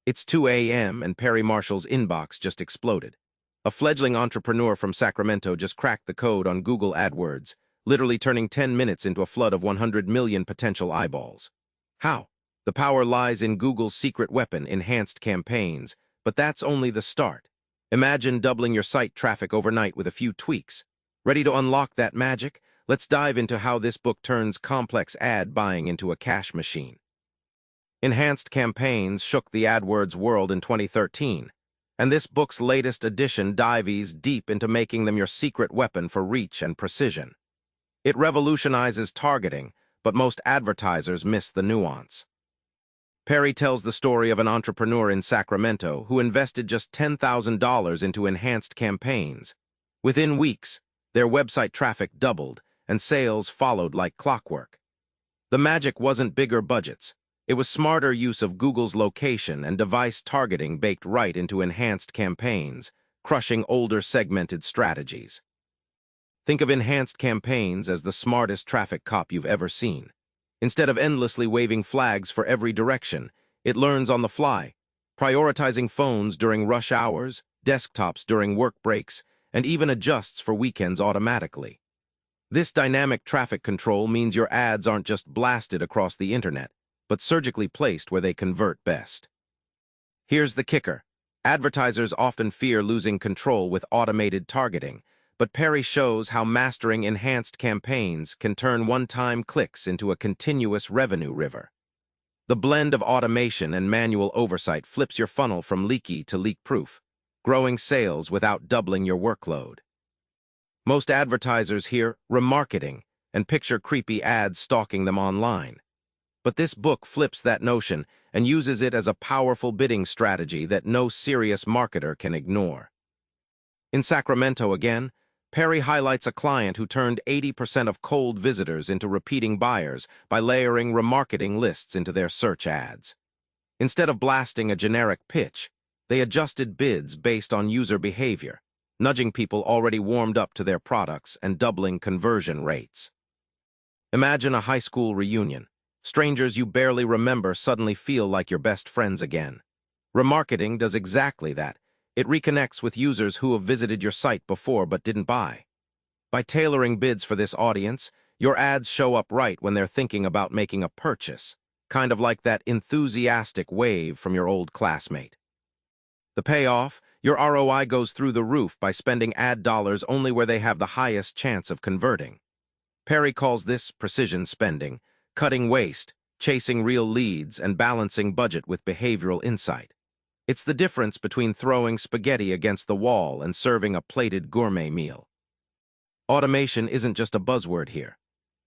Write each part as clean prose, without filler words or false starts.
It's 2 a.m. and Perry Marshall's inbox just exploded. A fledgling entrepreneur from Sacramento just cracked the code on Google AdWords, literally turning 10 minutes into a flood of 100 million potential eyeballs. How? The power lies in Google's secret weapon, enhanced campaigns, but that's only the start. Imagine doubling your site traffic overnight with a few tweaks. Ready to unlock that magic? Let's dive into how this book turns complex ad buying into a cash machine. Enhanced campaigns shook the AdWords world in 2013, and this book's latest edition dives deep into making them your secret weapon for reach and precision. It revolutionizes targeting, but most advertisers miss the nuance. Perry tells the story of an entrepreneur in Sacramento who invested just $10,000 into enhanced campaigns. Within weeks, their website traffic doubled, and sales followed like clockwork. The magic wasn't bigger budgets. It was smarter use of Google's location and device targeting baked right into enhanced campaigns, crushing older segmented strategies. Think of enhanced campaigns as the smartest traffic cop you've ever seen. Instead of endlessly waving flags for every direction, it learns on the fly, prioritizing phones during rush hours, desktops during work breaks, and even adjusts for weekends automatically. This dynamic traffic control means your ads aren't just blasted across the internet, but surgically placed where they convert best. Here's the kicker. Advertisers often fear losing control with automated targeting, but Perry shows how mastering enhanced campaigns can turn one-time clicks into a continuous revenue river. The blend of automation and manual oversight flips your funnel from leaky to leak-proof, growing sales without doubling your workload. Most advertisers hear remarketing and picture creepy ads stalking them online. But this book flips that notion and uses it as a powerful bidding strategy that no serious marketer can ignore. In Sacramento again, Perry highlights a client who turned 80% of cold visitors into repeating buyers by layering remarketing lists into their search ads. Instead of blasting a generic pitch, they adjusted bids based on user behavior, nudging people already warmed up to their products and doubling conversion rates. Imagine a high school reunion. Strangers you barely remember suddenly feel like your best friends again. Remarketing does exactly that. It reconnects with users who have visited your site before but didn't buy. By tailoring bids for this audience, your ads show up right when they're thinking about making a purchase, kind of like that enthusiastic wave from your old classmate. The payoff? Your ROI goes through the roof by spending ad dollars only where they have the highest chance of converting. Perry calls this precision spending, cutting waste, chasing real leads, and balancing budget with behavioral insight. It's the difference between throwing spaghetti against the wall and serving a plated gourmet meal. Automation isn't just a buzzword here.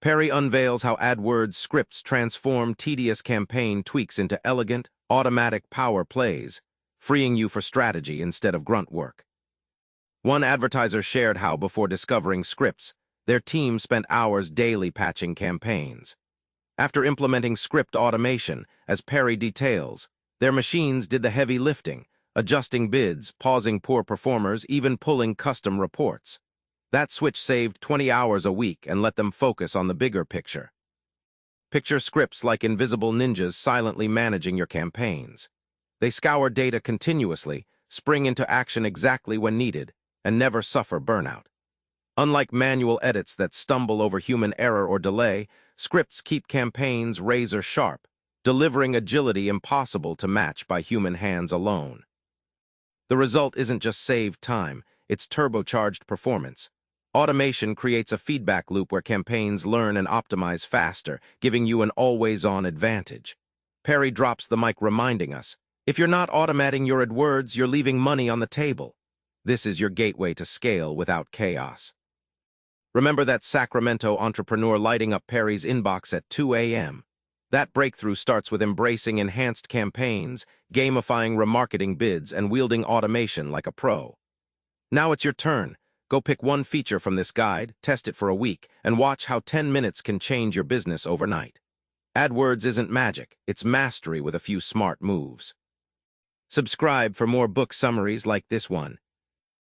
Perry unveils how AdWords Scripts transform tedious campaign tweaks into elegant, automatic power plays, freeing you for strategy instead of grunt work. One advertiser shared how, before discovering Scripts, their team spent hours daily patching campaigns. After implementing script automation, as Perry details, their machines did the heavy lifting, adjusting bids, pausing poor performers, even pulling custom reports. That switch saved 20 hours a week and let them focus on the bigger picture. Picture Scripts like invisible ninjas silently managing your campaigns. They scour data continuously, spring into action exactly when needed, and never suffer burnout. Unlike manual edits that stumble over human error or delay, Scripts keep campaigns razor-sharp, delivering agility impossible to match by human hands alone. The result isn't just saved time, it's turbocharged performance. Automation creates a feedback loop where campaigns learn and optimize faster, giving you an always-on advantage. Perry drops the mic reminding us, if you're not automating your AdWords, you're leaving money on the table. This is your gateway to scale without chaos. Remember that Sacramento entrepreneur lighting up Perry's inbox at 2 a.m. That breakthrough starts with embracing enhanced campaigns, gamifying remarketing bids, and wielding automation like a pro. Now it's your turn. Go pick one feature from this guide, test it for a week, and watch how 10 minutes can change your business overnight. AdWords isn't magic, it's mastery with a few smart moves. Subscribe for more book summaries like this one.